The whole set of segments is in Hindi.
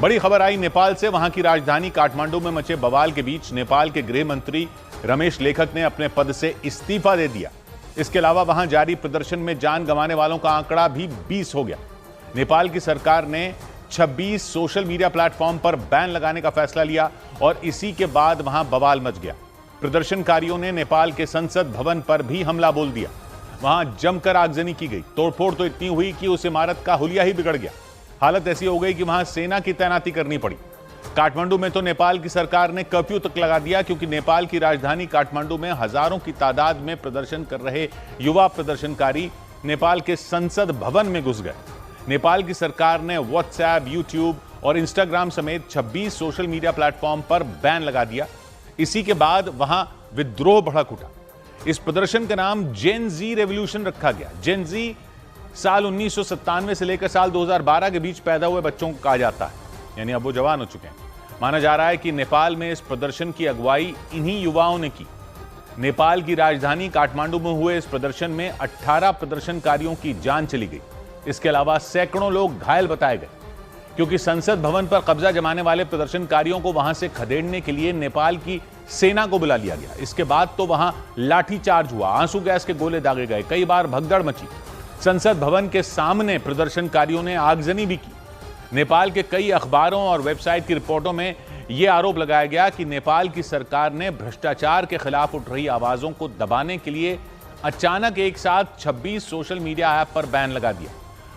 बड़ी खबर आई नेपाल से। वहां की राजधानी काठमांडू में मचे बवाल के बीच नेपाल के गृह मंत्री रमेश लेखक ने अपने पद से इस्तीफा दे दिया। इसके अलावा वहां जारी प्रदर्शन में जान गंवाने वालों का आंकड़ा भी 20 हो गया। नेपाल की सरकार ने 26 सोशल मीडिया प्लेटफॉर्म पर बैन लगाने का फैसला लिया और इसी के बाद वहां बवाल मच गया। प्रदर्शनकारियों ने नेपाल के संसद भवन पर भी हमला बोल दिया। वहां जमकर आगजनी की गई। तोड़फोड़ तो इतनी हुई कि उस इमारत का हुलिया ही बिगड़ गया। हालत ऐसी हो गई कि वहां सेना की तैनाती करनी पड़ी। काठमांडू में तो नेपाल की सरकार ने कर्फ्यू तक लगा दिया, क्योंकि नेपाल की राजधानी काठमांडू में हजारों की तादाद में प्रदर्शन कर रहे युवा प्रदर्शनकारी नेपाल के संसद भवन में घुस गए। नेपाल की सरकार ने व्हाट्सएप, यूट्यूब और इंस्टाग्राम समेत 26 सोशल मीडिया प्लेटफॉर्म पर बैन लगा दिया। इसी के बाद वहां विद्रोह भड़क उठा। इस प्रदर्शन का नाम जेन जी रेवोल्यूशन रखा गया। जेन जी साल 1997 से लेकर साल 2012 के बीच पैदा हुए बच्चों को कहा जाता है, यानी अब वो जवान हो चुके हैं। माना जा रहा है कि नेपाल में इस प्रदर्शन की अगुवाई इन्हीं युवाओं ने की। नेपाल की राजधानी काठमांडू में हुए इस प्रदर्शन में 18 प्रदर्शनकारियों की जान चली गई। इसके अलावा सैकड़ों लोग घायल बताए गए, क्योंकि संसद भवन पर कब्जा जमाने वाले प्रदर्शनकारियों को वहां से खदेड़ने के लिए नेपाल की सेना को बुला लिया गया। इसके बाद तो वहां लाठीचार्ज हुआ, आंसू गैस के गोले दागे गए, कई बार भगदड़ मची। संसद भवन के सामने प्रदर्शनकारियों ने आगजनी भी की। नेपाल के कई अखबारों और वेबसाइट की रिपोर्टों में यह आरोप लगाया गया कि नेपाल की सरकार ने भ्रष्टाचार के खिलाफ उठ रही आवाजों को दबाने के लिए अचानक एक साथ 26 सोशल मीडिया ऐप पर बैन लगा दिया।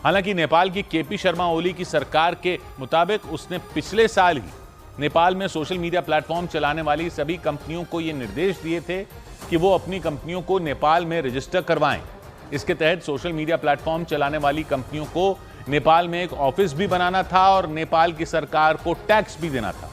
हालांकि नेपाल की केपी शर्मा ओली की सरकार के मुताबिक उसने पिछले साल ही नेपाल में सोशल मीडिया प्लेटफॉर्म चलाने वाली सभी कंपनियों को यह निर्देश दिए थे कि वो अपनी कंपनियों को नेपाल में रजिस्टर करवाएं। इसके तहत सोशल मीडिया प्लेटफॉर्म चलाने वाली कंपनियों को नेपाल में एक ऑफिस भी बनाना था और नेपाल की सरकार को टैक्स भी देना था।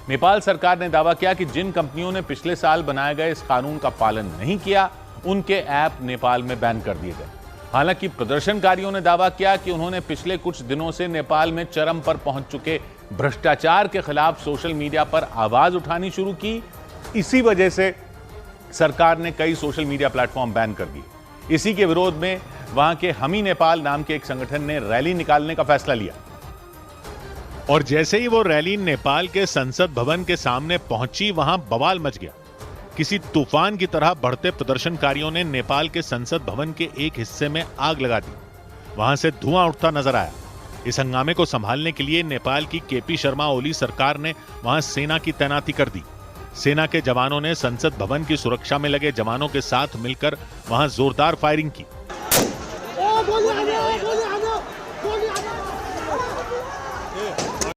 नेपाल सरकार ने दावा किया कि जिन कंपनियों ने पिछले साल बनाए गए इस कानून का पालन नहीं किया, उनके ऐप नेपाल में बैन कर दिए गए। हालांकि प्रदर्शनकारियों ने दावा किया कि उन्होंने पिछले कुछ दिनों से नेपाल में चरम पर पहुंच चुके भ्रष्टाचार के खिलाफ सोशल मीडिया पर आवाज उठानी शुरू की। इसी वजह से सरकार ने कई सोशल मीडिया प्लेटफॉर्म बैन कर दिए। इसी के विरोध में वहां के हम ही नेपाल नाम के एक संगठन ने रैली निकालने का फैसला लिया। और जैसे ही वो रैली नेपाल के संसद भवन के सामने पहुंची, वहां बवाल मच गया। किसी तूफान की तरह बढ़ते प्रदर्शनकारियों ने नेपाल के संसद भवन के एक हिस्से में आग लगा दी। वहां से धुआं उठता नजर आया। इस हंगामे को संभालने के लिए नेपाल की केपी शर्मा ओली सरकार ने वहां सेना की तैनाती कर दी। सेना के जवानों ने संसद भवन की सुरक्षा में लगे जवानों के साथ मिलकर वहां जोरदार फायरिंग की।